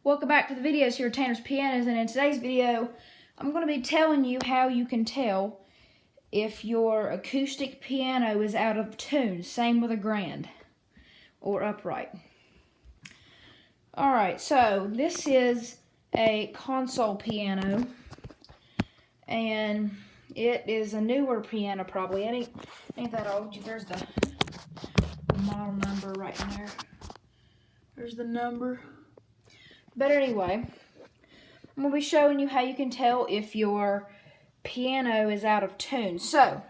Welcome back to the videos here at Tanner's Pianos, and in today's video I'm going to be telling you how you can tell if your acoustic piano is out of tune. Same with a grand or upright. Alright, so this is a console piano, and it is a newer piano probably. It ain't that old. There's the model number right in there. There's the number. But anyway, I'm going to be showing you how you can tell if your piano is out of tune. So,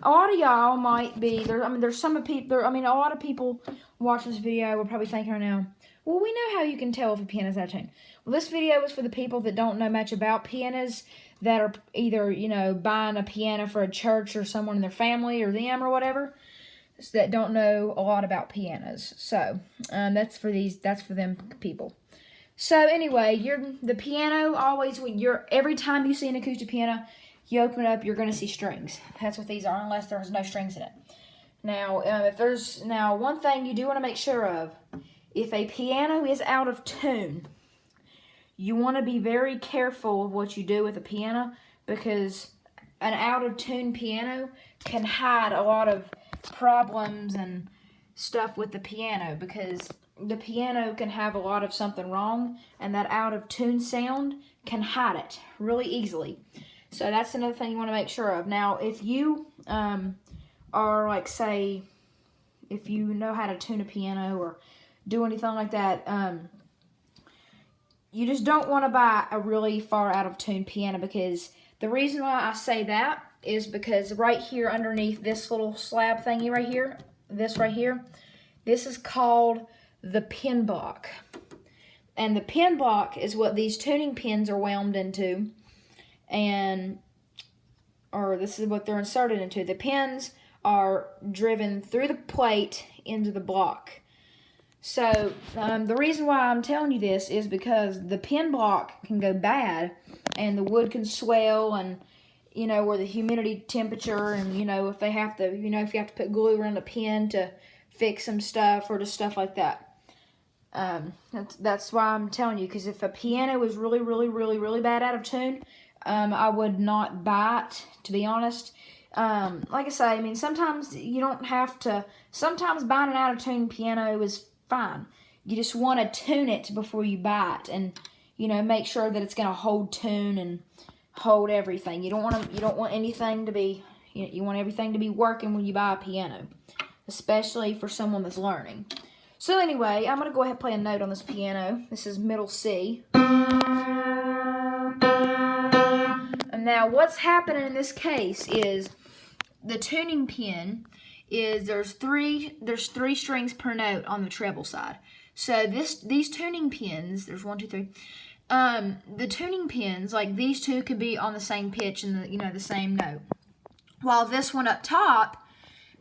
a lot of y'all might be, a lot of people watching this video will probably thinking right now, well, we know how you can tell if a piano's out of tune. Well, this video is for the people that don't know much about pianos, that are either, buying a piano for a church or someone in their family or them or whatever, that don't know a lot about pianos. So, that's for them people. So anyway, the piano always, every time you see an acoustic piano, you open it up, you're going to see strings. That's what these are, unless there's no strings in it. Now, one thing you do want to make sure of, if a piano is out of tune, you want to be very careful of what you do with a piano, because an out of tune piano can hide a lot of problems and stuff with the piano, because the piano can have a lot of something wrong, and that out of tune sound can hide it really easily. So that's another thing you want to make sure of. Now, if you are like, say, if you know how to tune a piano or do anything like that, you just don't want to buy a really far out of tune piano, because the reason why I say that is because right here underneath this little slab thingy right here, this is called the pin block. And the pin block is what these tuning pins are wound into, or this is what they're inserted into. The pins are driven through the plate into the block. So the reason why I'm telling you this is because the pin block can go bad, and the wood can swell, and or the humidity temperature, and if they have to, if you have to put glue around a pin to fix some stuff, or just stuff like that. That's why I'm telling you, because if a piano is really, really, really, really bad out of tune, I would not buy it, to be honest. Like I say, sometimes you don't have to, sometimes buying an out of tune piano is fine. You just want to tune it before you buy it, and, make sure that it's going to hold tune and hold everything. You don't want anything to be, you want everything to be working when you buy a piano, especially for someone that's learning. So anyway, I'm going to go ahead and play a note on this piano. This is middle C. And now what's happening in this case is the tuning pin is, there's three strings per note on the treble side. So these tuning pins, there's 1, 2, 3. The tuning pins, like these two, could be on the same pitch and the same note, while this one up top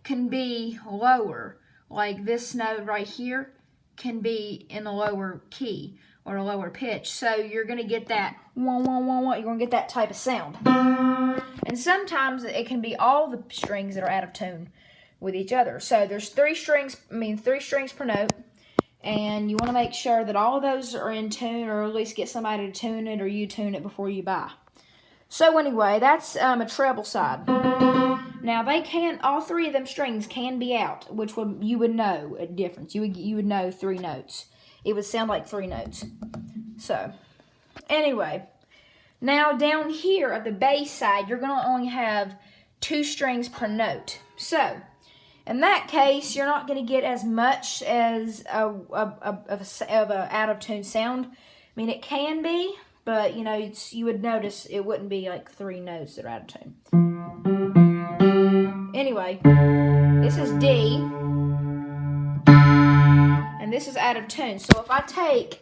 can be lower. Like this note right here can be in a lower key or a lower pitch. So you're going to get that wah, wah, wah, wah. You're going to get that type of sound. And sometimes it can be all the strings that are out of tune with each other. So there's three strings per note. And you want to make sure that all of those are in tune, or at least get somebody to tune it, or you tune it before you buy. So anyway, that's a treble side. Now all three of them strings can be out, which you would know a difference. You would know 3 notes. It would sound like 3 notes. So anyway, now down here at the bass side, you're going to only have 2 strings per note. So in that case, you're not going to get as much as of a out of tune sound. It can be, but you would notice it wouldn't be like 3 notes that are out of tune. Anyway, this is D, and this is out of tune. So if I take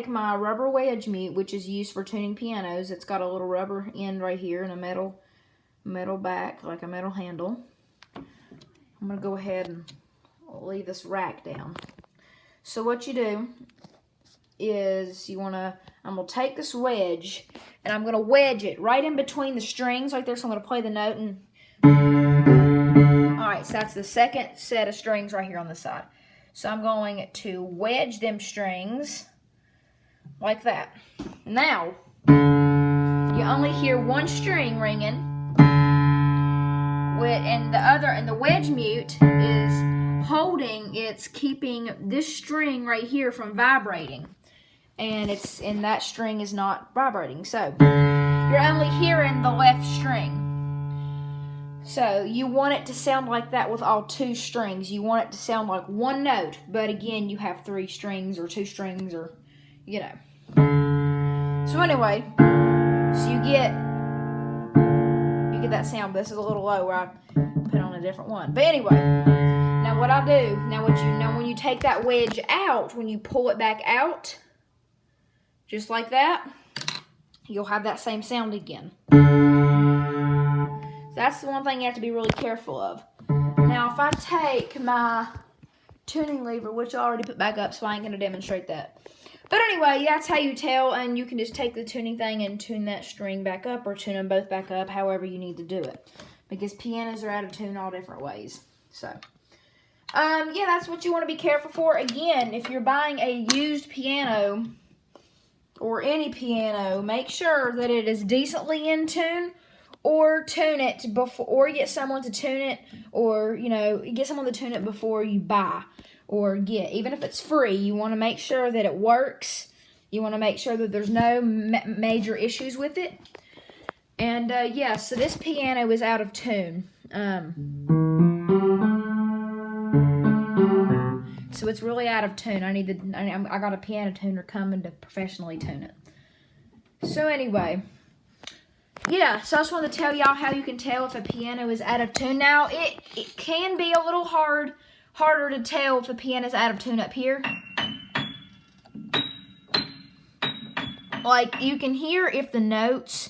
my rubber wedge mute, which is used for tuning pianos, it's got a little rubber end right here and a metal back, like a metal handle. I'm gonna go ahead and leave this rack down. So what you do is I'm gonna take this wedge, and I'm gonna wedge it right in between the strings like this. So I'm gonna play the note, and alright, so that's the second set of strings right here on the side. So I'm going to wedge them strings like that. Now, you only hear one string ringing, and the wedge mute is holding, it's keeping this string right here from vibrating. And that string is not vibrating. So you're only hearing the left string. So you want it to sound like that with all 2 strings. You want it to sound like one note, but again, you have 3 strings or 2 strings, or you know. So anyway, so you get that sound. This is a little low where I put on a different one. But anyway, now what I do, when you take that wedge out, when you pull it back out, just like that, you'll have that same sound again. So that's the one thing you have to be really careful of. Now, if I take my tuning lever, which I already put back up, so I ain't going to demonstrate that. But anyway, that's how you tell, and you can just take the tuning thing and tune that string back up, or tune them both back up, however you need to do it. Because pianos are out of tune all different ways. So, yeah, that's what you want to be careful for. Again, if you're buying a used piano, or any piano, make sure that it is decently in tune, or tune it before, or get someone to tune it, or, you know, get someone to tune it before you buy. Or even if it's free, you want to make sure that it works. You want to make sure that there's no major issues with it. And yeah, so this piano is out of tune. So it's really out of tune. I got a piano tuner coming to professionally tune it. So anyway, yeah, so I just wanted to tell y'all how you can tell if a piano is out of tune. Now, it can be a little harder to tell if a piano's out of tune up here. Like, you can hear if the notes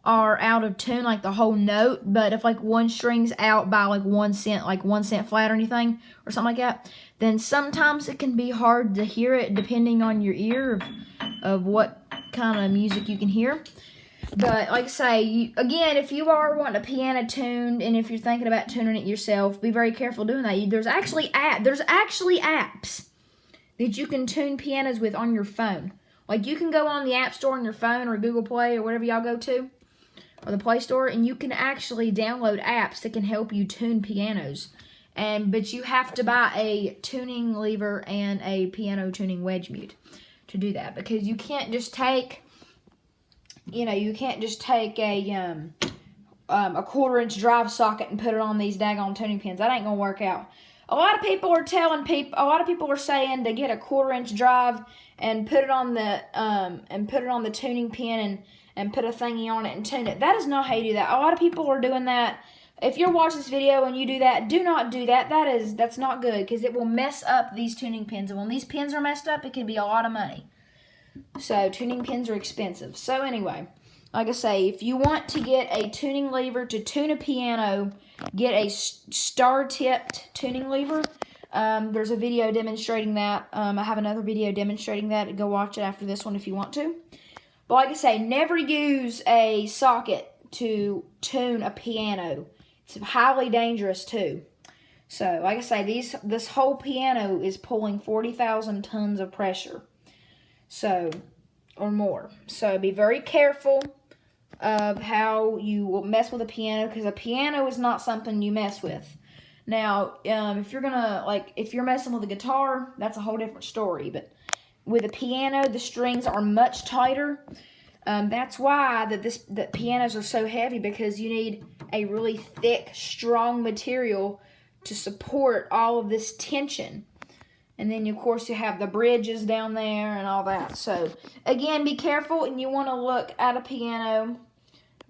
are out of tune, like the whole note, but if like one string's out by like 1 cent, like 1 cent flat or anything, or something like that, then sometimes it can be hard to hear it depending on your ear of what kind of music you can hear. But like I say, again, if you are wanting a piano tuned, and if you're thinking about tuning it yourself, be very careful doing that. There's actually apps that you can tune pianos with on your phone. Like, you can go on the App Store on your phone, or Google Play, or whatever y'all go to, or the Play Store, and you can actually download apps that can help you tune pianos. But you have to buy a tuning lever and a piano tuning wedge mute to do that, because you can't just take, a 1/4-inch drive socket and put it on these daggone tuning pins. That ain't gonna work out. A lot of people are saying to get a 1/4-inch drive and put it on the tuning pin and put a thingy on it and tune it. That is not how you do that. A lot of people are doing that. If you're watching this video and you do that, do not do that. That's not good, because it will mess up these tuning pins. And when these pins are messed up, it can be a lot of money. So tuning pins are expensive. So anyway, like I say, if you want to get a tuning lever to tune a piano, get a star-tipped tuning lever. There's a video demonstrating that. I have another video demonstrating that. Go watch it after this one if you want to. But like I say, never use a socket to tune a piano. It's highly dangerous too. So, like I say, this whole piano is pulling 40,000 tons of pressure. So, or more. So, be very careful of how you will mess with a piano, because a piano is not something you mess with. Now, if you're messing with a guitar, that's a whole different story. But with a piano, the strings are much tighter. That's why that pianos are so heavy, because you need a really thick, strong material to support all of this tension. And then, of course, you have the bridges down there and all that. So, again, be careful, and you want to look at a piano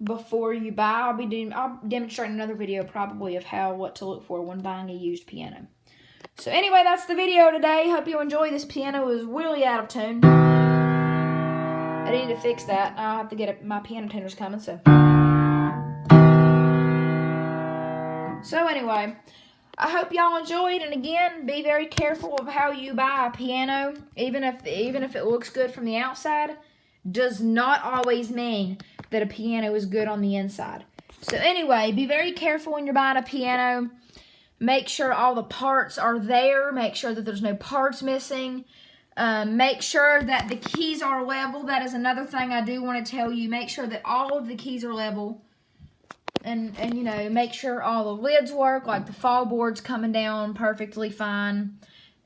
before you buy. I'll demonstrate another video probably of what to look for when buying a used piano. So, anyway, that's the video today. Hope you enjoy. This piano is really out of tune. I need to fix that. I'll have to get my piano tuners coming, so. So, anyway, I hope y'all enjoyed, and again, be very careful of how you buy a piano. Even if it looks good from the outside, does not always mean that a piano is good on the inside. So anyway, be very careful when you're buying a piano. Make sure all the parts are there. Make sure that there's no parts missing. Make sure that the keys are level. That is another thing I do want to tell you. Make sure that all of the keys are level. And you know, make sure all the lids work, like the fall board's coming down perfectly fine.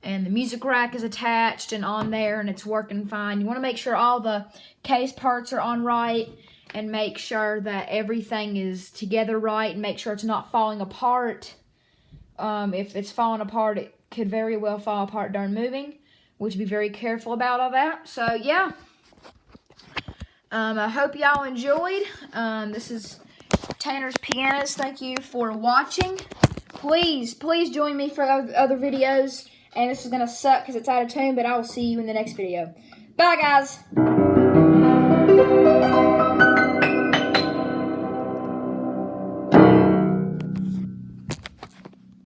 And the music rack is attached and on there and it's working fine. You want to make sure all the case parts are on right and make sure that everything is together right and make sure it's not falling apart. If it's falling apart, it could very well fall apart during moving. We should be very careful about all that. So, yeah. I hope y'all enjoyed. This is Tanner's Pianos. Thank you for watching. Please join me for other videos. And this is going to suck because it's out of tune, but I will see you in the next video. Bye, guys.